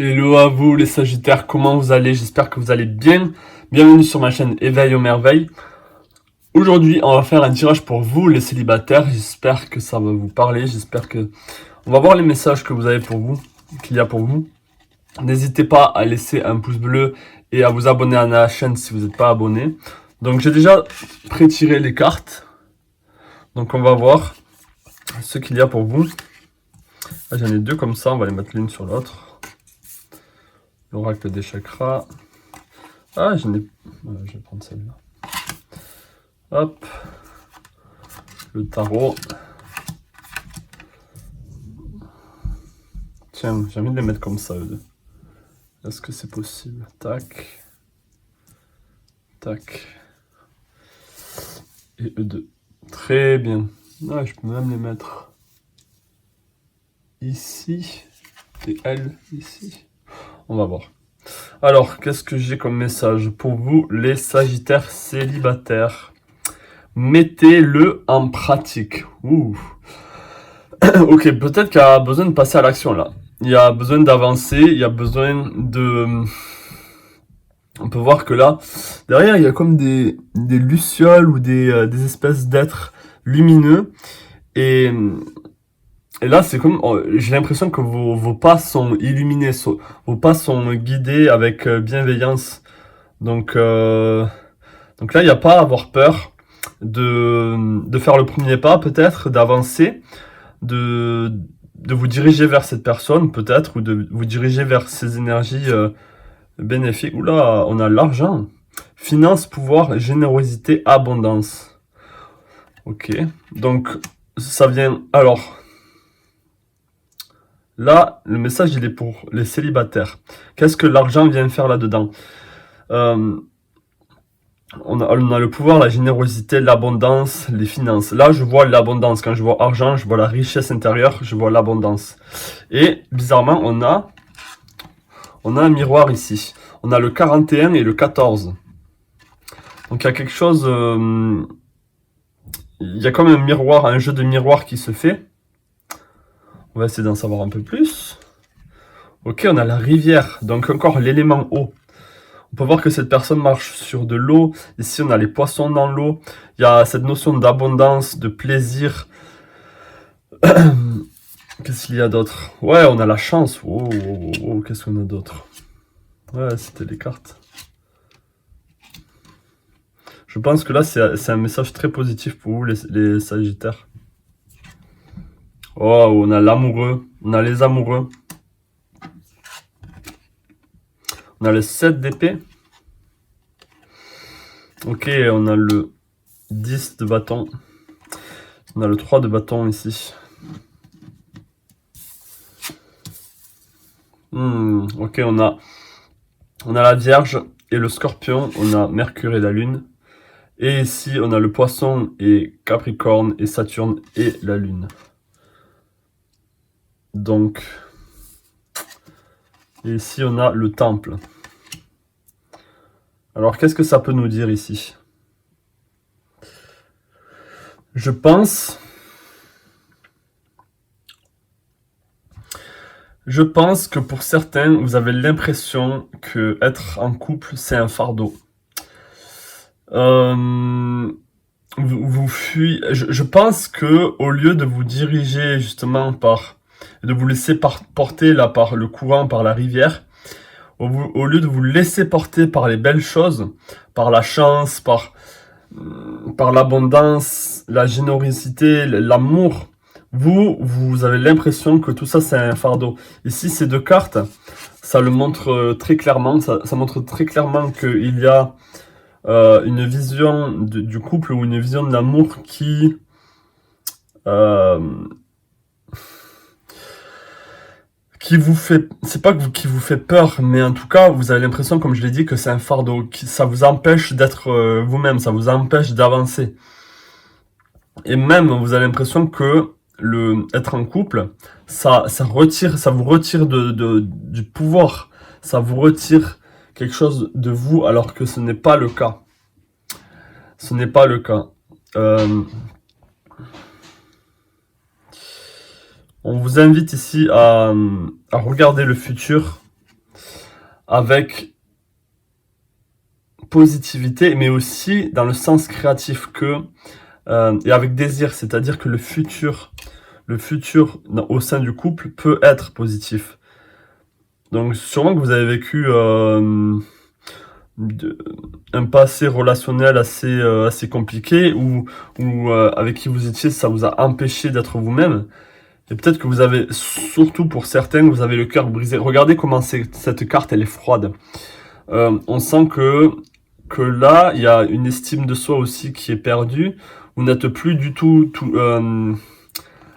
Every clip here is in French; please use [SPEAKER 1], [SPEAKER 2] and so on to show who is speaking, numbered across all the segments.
[SPEAKER 1] Hello à vous les Sagittaires, comment vous allez? J'espère que vous allez bien. Bienvenue sur ma chaîne Éveil aux merveilles. Aujourd'hui, on va faire un tirage pour vous les célibataires. J'espère que ça va vous parler. J'espère que on va voir les messages que vous avez pour vous, qu'il y a pour vous. N'hésitez pas à laisser un pouce bleu et à vous abonner à la chaîne si vous n'êtes pas abonné. Donc j'ai déjà pré-tiré les cartes. Donc on va voir ce qu'il y a pour vous. Là, j'en ai deux comme ça, on va les mettre l'une sur l'autre. L'oracle des chakras. Ah, je vais prendre celle-là. Hop. Le tarot. Tiens, j'ai envie de les mettre comme ça, eux deux. Est-ce que c'est possible? Tac. Tac. Et eux deux. Très bien. Ah, je peux même les mettre ici. Et elle, ici. On va voir. Alors, qu'est-ce que j'ai comme message pour vous, les Sagittaires célibataires? Mettez-le en pratique. Ouh. Ok, peut-être qu'il y a besoin de passer à l'action là. Il y a besoin d'avancer, il y a besoin de... On peut voir que là, derrière, il y a comme des lucioles ou des espèces d'êtres lumineux. Et là, c'est comme... J'ai l'impression que vos pas sont illuminés, vos pas sont guidés avec bienveillance. Donc là, il n'y a pas à avoir peur de faire le premier pas, peut-être, d'avancer, de vous diriger vers cette personne, peut-être, ou de vous diriger vers ces énergies bénéfiques. Oula, on a l'argent. Finance, pouvoir, générosité, abondance. Ok, donc ça vient... Alors, là, le message, il est pour les célibataires. Qu'est-ce que l'argent vient faire là-dedans? On a le pouvoir, la générosité, l'abondance, les finances. Là, je vois l'abondance. Quand je vois argent, je vois la richesse intérieure, je vois l'abondance. Et bizarrement, on a un miroir ici. On a le 41 et le 14. Donc il y a quelque chose... il y a comme un miroir, un jeu de miroir qui se fait. On va essayer d'en savoir un peu plus. Ok, on a la rivière. Donc encore l'élément eau. On peut voir que cette personne marche sur de l'eau. Ici, on a les poissons dans l'eau. Il y a cette notion d'abondance, de plaisir. Qu'est-ce qu'il y a d'autre? Ouais, on a la chance. Oh, oh, oh, oh, qu'est-ce qu'on a d'autre? Ouais, c'était les cartes. Je pense que là, c'est un message très positif pour vous, les Sagittaires. Oh, on a l'amoureux. On a les amoureux. On a le 7 d'épée. Ok, on a le 10 de bâton. On a le 3 de bâton ici. Ok, on a la Vierge et le Scorpion. On a Mercure et la Lune. Et ici, on a le Poisson et Capricorne et Saturne et la Lune. Donc, et ici, on a le Temple. Alors, qu'est-ce que ça peut nous dire ici? Je pense que pour certains, vous avez l'impression que être en couple, c'est un fardeau. Vous fuyez. Je pense que au lieu de vous diriger justement de vous laisser porter là par le courant, par la rivière, au lieu de vous laisser porter par les belles choses, par la chance, par l'abondance, la générosité, l'amour, vous avez l'impression que tout ça c'est un fardeau. Ici, ces deux cartes, ça le montre très clairement, ça montre très clairement qu'il y a une vision du couple ou une vision de l'amour qui vous fait, c'est pas qui vous fait peur, mais en tout cas, vous avez l'impression, comme je l'ai dit, que c'est un fardeau, ça vous empêche d'être vous-même, ça vous empêche d'avancer. Et même, vous avez l'impression que être en couple, ça vous retire du pouvoir, ça vous retire quelque chose de vous, alors que ce n'est pas le cas. Ce n'est pas le cas. On vous invite ici à regarder le futur, avec positivité, mais aussi dans le sens créatif et avec désir, c'est-à-dire que le futur au sein du couple peut être positif. Donc sûrement que vous avez vécu un passé relationnel assez compliqué ou avec qui vous étiez, ça vous a empêché d'être vous-même. Et peut-être que vous avez, surtout pour certains, vous avez le cœur brisé. Regardez comment cette carte, elle est froide. On sent que là, il y a une estime de soi aussi qui est perdue. Vous n'êtes plus du tout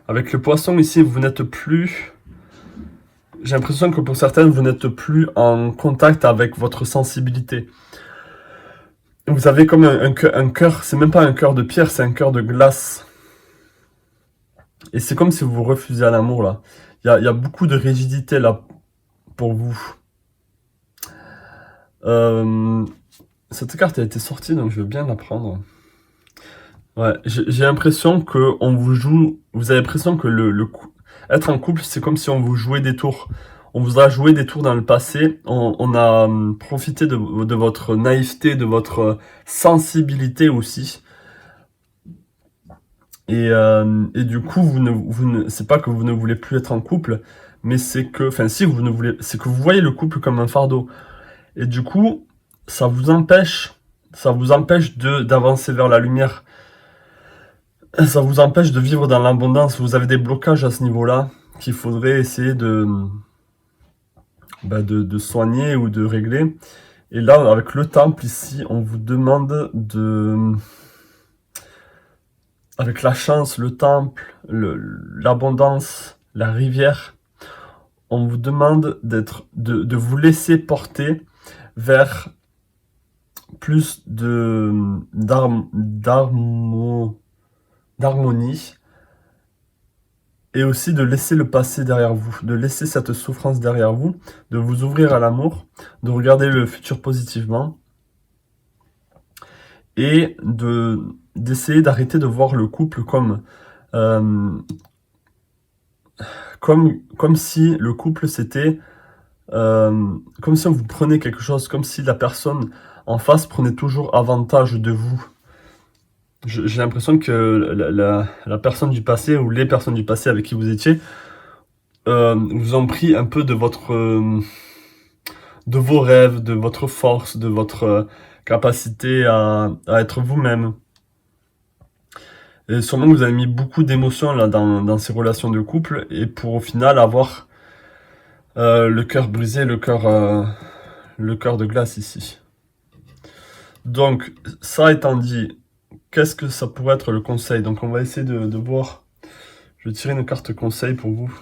[SPEAKER 1] avec le poisson ici, vous n'êtes plus... J'ai l'impression que pour certaines, vous n'êtes plus en contact avec votre sensibilité. Vous avez comme un cœur, c'est même pas un cœur de pierre, c'est un cœur de glace. Et c'est comme si vous vous refusiez à l'amour, là. Il y a beaucoup de rigidité, là, pour vous. Cette carte a été sortie, donc je veux bien la prendre. Ouais, j'ai l'impression que on vous joue... Vous avez l'impression que être en couple, c'est comme si on vous jouait des tours. On vous a joué des tours dans le passé. On a profité de votre naïveté, de votre sensibilité aussi. Et du coup, c'est pas que vous ne voulez plus être en couple, mais c'est que, enfin, si vous ne voulez, c'est que vous voyez le couple comme un fardeau. Et du coup, ça vous empêche d'avancer vers la lumière. Ça vous empêche de vivre dans l'abondance. Vous avez des blocages à ce niveau-là qu'il faudrait essayer de soigner ou de régler. Et là, avec le temple ici, on vous demande avec la chance, le temple, l'abondance, la rivière, on vous demande de vous laisser porter vers plus d'harmonie et aussi de laisser le passé derrière vous, de laisser cette souffrance derrière vous, de vous ouvrir à l'amour, de regarder le futur positivement et d'essayer d'arrêter de voir le couple comme si le couple c'était comme si on vous prenait quelque chose, comme si la personne en face prenait toujours avantage de vous. J'ai l'impression que la personne du passé ou les personnes du passé avec qui vous étiez vous ont pris un peu de vos rêves, de votre force, de votre capacité à être vous-même. Et sûrement que vous avez mis beaucoup d'émotions là dans ces relations de couple et pour au final avoir le cœur brisé, le cœur de glace ici. Donc, ça étant dit, qu'est-ce que ça pourrait être le conseil? Donc, on va essayer de voir. Je vais tirer une carte conseil pour vous.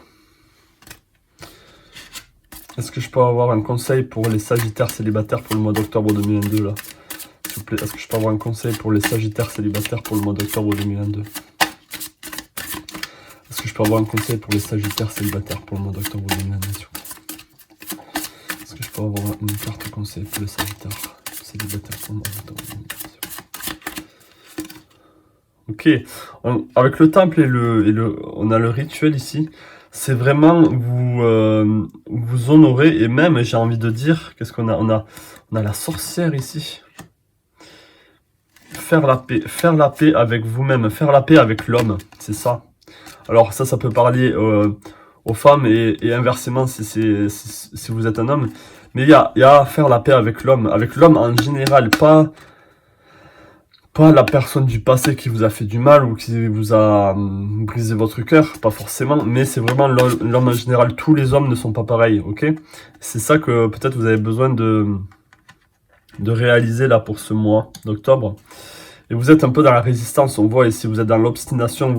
[SPEAKER 1] Est-ce que je peux avoir un conseil pour les Sagittaires célibataires pour le mois d'octobre 2022 là? S'il vous plaît, est-ce que je peux avoir un conseil pour les Sagittaires célibataires pour le mois d'octobre 2022? Est-ce que je peux avoir un conseil pour les Sagittaires célibataires pour le mois d'octobre 2022? Est-ce que je peux avoir une carte conseil pour les Sagittaires célibataires pour le mois d'octobre 2022? Ok, avec le temple on a le rituel ici. C'est vraiment vous honorer et même, j'ai envie de dire, qu'est-ce qu'on a? On a la sorcière ici. Faire la paix avec vous-même, faire la paix avec l'homme, c'est ça. Alors ça peut parler aux femmes et inversement si vous êtes un homme. Mais il y a faire la paix avec l'homme en général, pas la personne du passé qui vous a fait du mal ou qui vous a brisé votre cœur, pas forcément, mais c'est vraiment l'homme en général. Tous les hommes ne sont pas pareils, ok? C'est ça que peut-être vous avez besoin de réaliser là pour ce mois d'octobre. Et vous êtes un peu dans la résistance, on voit ici, vous êtes dans l'obstination,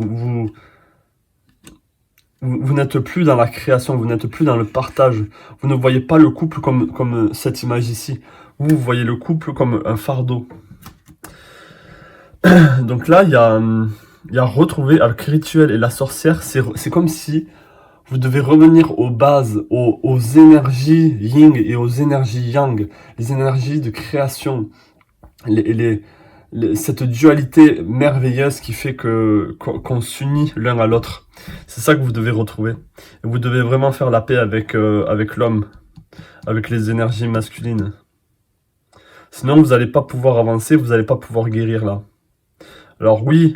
[SPEAKER 1] vous n'êtes plus dans la création, vous n'êtes plus dans le partage. Vous ne voyez pas le couple comme cette image ici. Vous voyez le couple comme un fardeau. Donc là, il y a retrouver avec le rituel et la sorcière, c'est comme si vous devez revenir aux bases, aux énergies yin et aux énergies yang, les énergies de création, cette dualité merveilleuse qui fait qu'on s'unit l'un à l'autre. C'est ça que vous devez retrouver. Et vous devez vraiment faire la paix avec l'homme. avec les énergies masculines. Sinon, vous n'allez pas pouvoir avancer, vous n'allez pas pouvoir guérir là. Alors oui,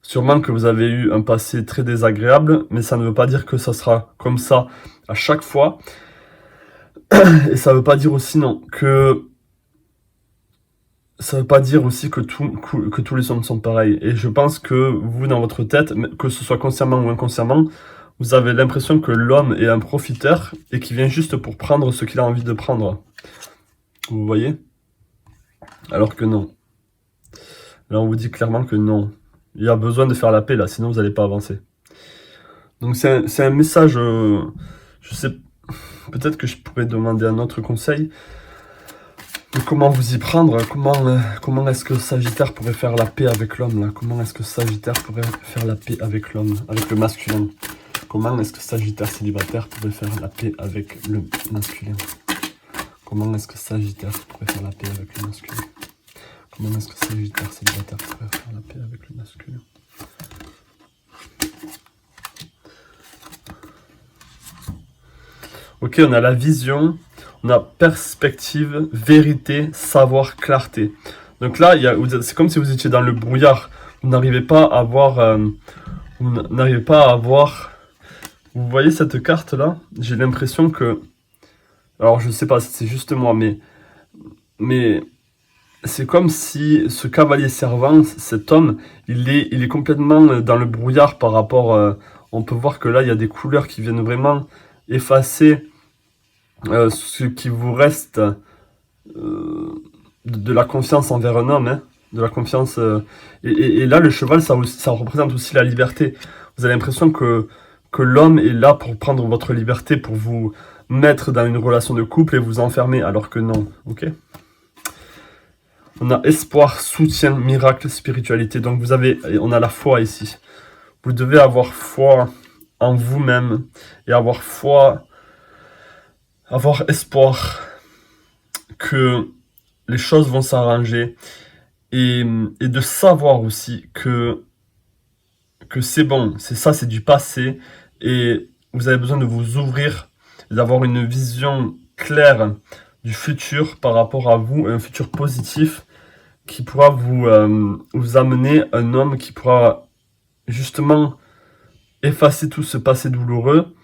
[SPEAKER 1] sûrement que vous avez eu un passé très désagréable, mais ça ne veut pas dire que ça sera comme ça à chaque fois. Et ça veut pas dire aussi non que ça veut pas dire aussi que tous les hommes sont pareils. Et je pense que vous, dans votre tête, que ce soit consciemment ou inconsciemment, vous avez l'impression que l'homme est un profiteur et qu'il vient juste pour prendre ce qu'il a envie de prendre. Vous voyez? Alors que non. Là, on vous dit clairement que non. Il y a besoin de faire la paix, là, sinon vous n'allez pas avancer. Donc c'est un message, je sais, peut-être que je pourrais demander un autre conseil. Mais comment vous y prendre? Comment est-ce que Sagittaire pourrait faire la paix avec l'homme là? Comment est-ce que Sagittaire pourrait faire la paix avec l'homme, avec le masculin? Comment est-ce que Sagittaire célibataire pourrait faire la paix avec le masculin? Comment est-ce que Sagittaire pourrait faire la paix avec le masculin? Comment est-ce que Sagittaire célibataire pourrait faire la paix avec le masculin? Ok, on a la vision, on a perspective, vérité, savoir, clarté. Donc là, c'est comme si vous étiez dans le brouillard. Vous n'arrivez pas à voir... Vous voyez cette carte-là? J'ai l'impression que... Alors, je sais pas si c'est juste moi, mais c'est comme si ce cavalier servant, cet homme, il est complètement dans le brouillard par rapport... on peut voir que là, il y a des couleurs qui viennent vraiment effacer ce qui vous reste de la confiance envers un homme, hein, de la confiance. Et là, le cheval, ça représente aussi la liberté. Vous avez l'impression que l'homme est là pour prendre votre liberté, pour vous mettre dans une relation de couple et vous enfermer, alors que non, ok? On a espoir, soutien, miracle, spiritualité. Donc on a la foi ici. Vous devez avoir foi en vous-même et avoir espoir que les choses vont s'arranger et de savoir aussi que c'est bon, c'est du passé et vous avez besoin de vous ouvrir, d'avoir une vision claire du futur par rapport à vous, un futur positif qui pourra vous amener un homme qui pourra justement effacer tout ce passé douloureux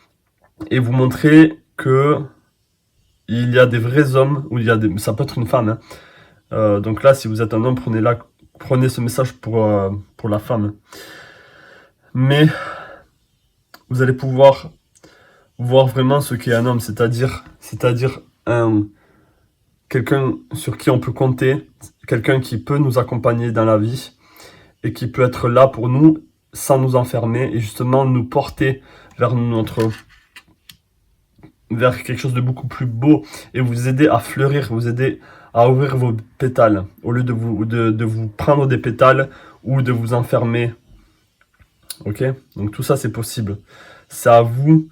[SPEAKER 1] et vous montrer que il y a des vrais hommes, ou ça peut être une femme. Hein. Donc là, si vous êtes un homme, prenez ce message pour la femme. Mais vous allez pouvoir voir vraiment ce qu'est un homme, c'est-à-dire quelqu'un sur qui on peut compter, quelqu'un qui peut nous accompagner dans la vie et qui peut être là pour nous sans nous enfermer et justement nous porter vers quelque chose de beaucoup plus beau et vous aider à fleurir, vous aider à ouvrir vos pétales au lieu de vous prendre des pétales ou de vous enfermer. Ok? Donc tout ça c'est possible. C'est à vous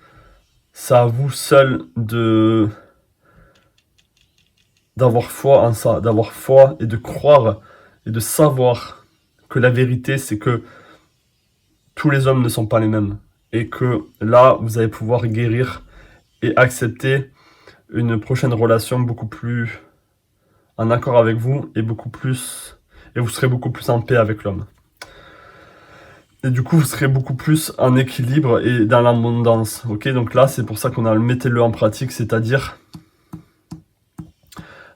[SPEAKER 1] seul d'avoir foi en ça, d'avoir foi et de croire et de savoir que la vérité c'est que tous les hommes ne sont pas les mêmes et que là vous allez pouvoir guérir et accepter une prochaine relation beaucoup plus en accord avec vous et vous serez beaucoup plus en paix avec l'homme. Et du coup, vous serez beaucoup plus en équilibre et dans l'abondance. Ok, donc là, c'est pour ça qu'on a le mettez-le en pratique, c'est-à-dire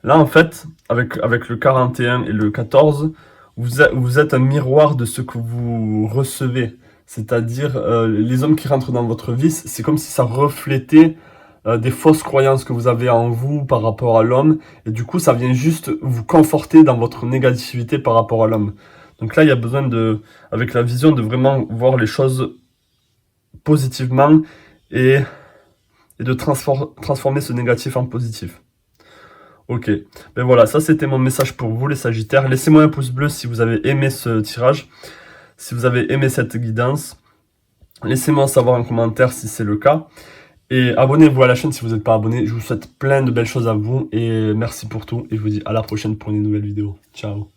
[SPEAKER 1] là, en fait, avec le 41 et le 14, vous êtes un miroir de ce que vous recevez. C'est-à-dire, les hommes qui rentrent dans votre vie, c'est comme si ça reflétait des fausses croyances que vous avez en vous par rapport à l'homme. Et du coup, ça vient juste vous conforter dans votre négativité par rapport à l'homme. Donc là, il y a besoin avec la vision, de vraiment voir les choses positivement et de transformer ce négatif en positif. Ok, ben voilà, ça c'était mon message pour vous les Sagittaires. Laissez-moi un pouce bleu si vous avez aimé ce tirage, si vous avez aimé cette guidance. Laissez-moi savoir en commentaire si c'est le cas. Et abonnez-vous à la chaîne si vous n'êtes pas abonné. Je vous souhaite plein de belles choses à vous et merci pour tout. Et je vous dis à la prochaine pour une nouvelle vidéo. Ciao.